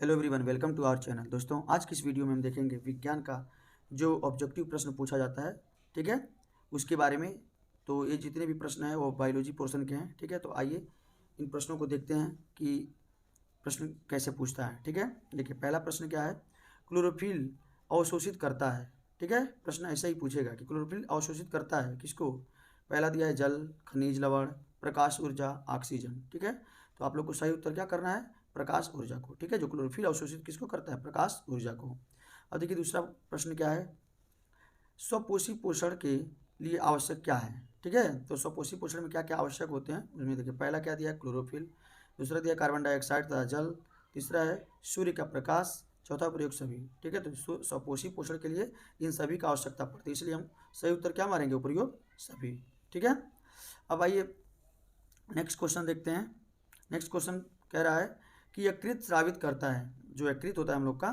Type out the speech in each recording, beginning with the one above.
Hello everyone, welcome to our channel. दोस्तों, आज की इस वीडियो में हम देखेंगे विज्ञान का जो ऑब्जेक्टिव प्रश्न पूछा जाता है, ठीक है, उसके बारे में। तो ये जितने भी प्रश्न हैं वो बायोलॉजी पोर्शन के हैं, ठीक है। तो आइए इन प्रश्नों को देखते हैं कि प्रश्न कैसे पूछता है, ठीक है। देखिए, पहला प्रश्न क्या है, क्लोरोफिल अवशोषित करता है, ठीक है। प्रश्न ऐसा ही पूछेगा कि क्लोरोफिल अवशोषित करता है किसको। पहला दिया है जल, खनिज लवण, प्रकाश ऊर्जा, ऑक्सीजन, ठीक है। तो आप लोग को सही उत्तर क्या करना है, प्रकाश ऊर्जा को, ठीक है। जो क्लोरोफिल अवशोषित किसको करता है, प्रकाश ऊर्जा को। अब देखिए दूसरा प्रश्न क्या है, स्वपोषी पोषण के लिए आवश्यक क्या है, ठीक है। तो स्वपोषी पोषण में क्या क्या आवश्यक होते हैं उसमें देखिए, पहला क्या दिया है, क्लोरोफिल। दूसरा दिया कार्बन डाइऑक्साइड तथा जल। तीसरा है सूर्य का प्रकाश। चौथा प्रयोग सभी, ठीक है। तो स्वपोषी पोषण के लिए इन सभी का आवश्यकता पड़ती है, इसलिए हम सही उत्तर क्या मारेंगे, प्रयोग सभी, ठीक है। अब आइए नेक्स्ट क्वेश्चन देखते हैं। नेक्स्ट क्वेश्चन कह रहा है कि यकृत स्रावित करता है, जो यकृत होता है हम लोग का,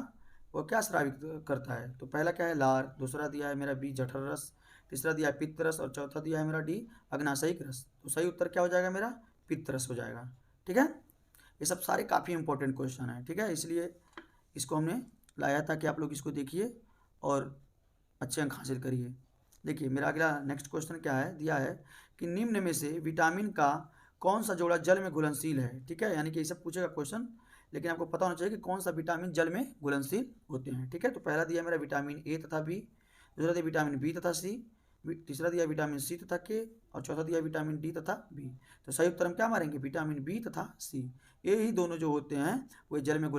वो क्या स्रावित करता है। तो पहला क्या है, लार। दूसरा दिया है मेरा बी, जठर रस। तीसरा दिया है पित्त रस। और चौथा दिया है मेरा डी, अग्नाशयिक रस। तो सही उत्तर क्या हो जाएगा मेरा, पित्त रस हो जाएगा, ठीक है। ये सब सारे काफ़ी इंपॉर्टेंट क्वेश्चन हैं, ठीक है, इसलिए इसको हमने लाया था कि आप लोग इसको देखिए और अच्छे अंक हासिल करिए। देखिए मेरा अगला नेक्स्ट क्वेश्चन क्या है, दिया है कि निम्न में से विटामिन का कौन सा जोड़ा जल में घुलनशील है, ठीक है। यानी कि ये सब पूछेगा क्वेश्चन, लेकिन आपको पता होना चाहिए कि कौन सा विटामिन जल में घुलनशील होते हैं, ठीक है। तो पहला दिया मेरा विटामिन ए तथा बी। दूसरा दिया विटामिन बी तथा सी। तीसरा दिया विटामिन सी तथा के। और चौथा दिया विटामिन डी तथा बी। तो सही उत्तर हम क्या मारेंगे, विटामिन बी तथा सी। ये ही दोनों जो होते हैं वो जल में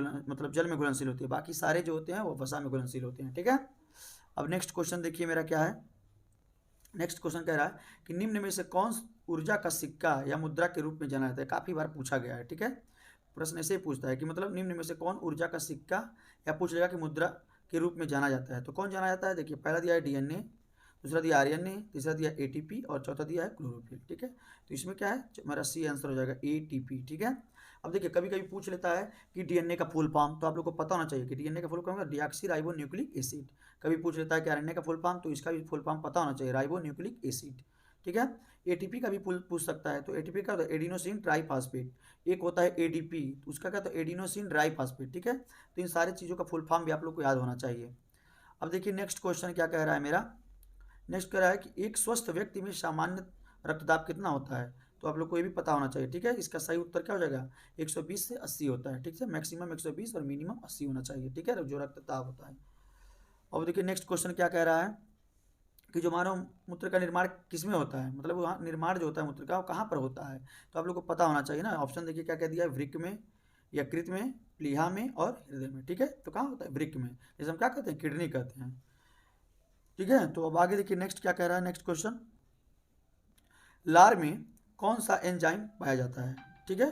जल में घुलनशील होते हैं, बाकी सारे जो होते हैं वो वसा में घुलनशील होते हैं, ठीक है। अब नेक्स्ट क्वेश्चन देखिए मेरा क्या है। नेक्स्ट क्वेश्चन कह रहा है कि निम्न में से कौन ऊर्जा का सिक्का या मुद्रा के रूप में जाना जाता है। काफ़ी बार पूछा गया है, ठीक है। प्रश्न ऐसे ही पूछता है कि मतलब निम्न में से कौन ऊर्जा का सिक्का या पूछ लेगा कि मुद्रा के रूप में जाना जाता है। तो कौन जाना जाता है, देखिए पहला दिया है डीएनए। दूसरा दिया आरएनए। तीसरा दिया एटीपी। और चौथा दिया है क्लोरोफिल, ठीक है। तो इसमें क्या है, मेरा सी आंसर हो जाएगा, एटीपी, ठीक है। अब देखिए कभी कभी पूछ लेता है कि डीएनए का फुल फॉर्म, तो आप लोग को पता होना चाहिए कि डीएनए का फुल फॉर्म है डीऑक्सी राइबो न्यूक्लिक एसिड। कभी पूछ लेता है कि आरएनए का फुल फॉर्म, तो इसका भी फुल फॉर्म पता होना चाहिए, राइबो न्यूक्लिक एसिड, ठीक है। एटीपी का भी पूछ सकता है, तो एटीपी का एडिनोसिन ट्राईफॉस्फेट। एक होता है एडीपी, उसका क्या, तो एडिनोसिन डाइफॉस्फेट, ठीक है। तो इन सारी चीज़ों का फुल फॉर्म भी आप लोग को याद होना चाहिए। अब देखिए नेक्स्ट क्वेश्चन क्या कह रहा है मेरा। नेक्स्ट कह रहा है कि एक स्वस्थ व्यक्ति में सामान्य रक्तदाब कितना होता है। तो आप लोग को ये भी पता होना चाहिए, ठीक है। इसका सही उत्तर क्या हो जाएगा, 120 से 80 होता है, ठीक है। मैक्सिमम 120 और मिनिमम 80 होना चाहिए, ठीक है, जो रक्तदाब होता है। अब देखिए नेक्स्ट क्वेश्चन क्या कह रहा है कि जो मानव मूत्र का निर्माण किसमें होता है, मतलब वहाँ निर्माण जो होता है मूत्र का वो कहाँ पर होता है। तो आप लोग को पता होना चाहिए ना। ऑप्शन देखिए क्या कह दिया है, वृक्क में, यकृत में, प्लीहा में और हृदय में, ठीक है। तो कहाँ होता है, वृक्क में, जैसे हम क्या कहते हैं, किडनी कहते हैं, ठीक है। तो अब आगे देखिए नेक्स्ट क्या कह रहा है, नेक्स्ट क्वेश्चन, लार में कौन सा एंजाइम पाया जाता है, ठीक है।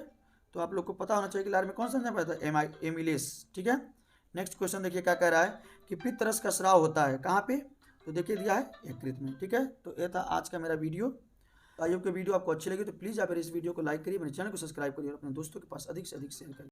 तो आप लोग को पता होना चाहिए कि लार में कौन सा एंजाइम पाया जाता है, एमिलेस, ठीक है। नेक्स्ट क्वेश्चन देखिए क्या कह रहा है कि पित्त रस का स्राव होता है कहाँ पे। तो देखिए दिया है यकृत में, ठीक है। तो ये था आज का मेरा वीडियो। तो आई होप कि वीडियो आपको अच्छी लगी, तो प्लीज़ आप इस वीडियो को लाइक करिए, मेरे चैनल को सब्सक्राइब करिए और अपने दोस्तों के पास अधिक से अधिक शेयर करिए।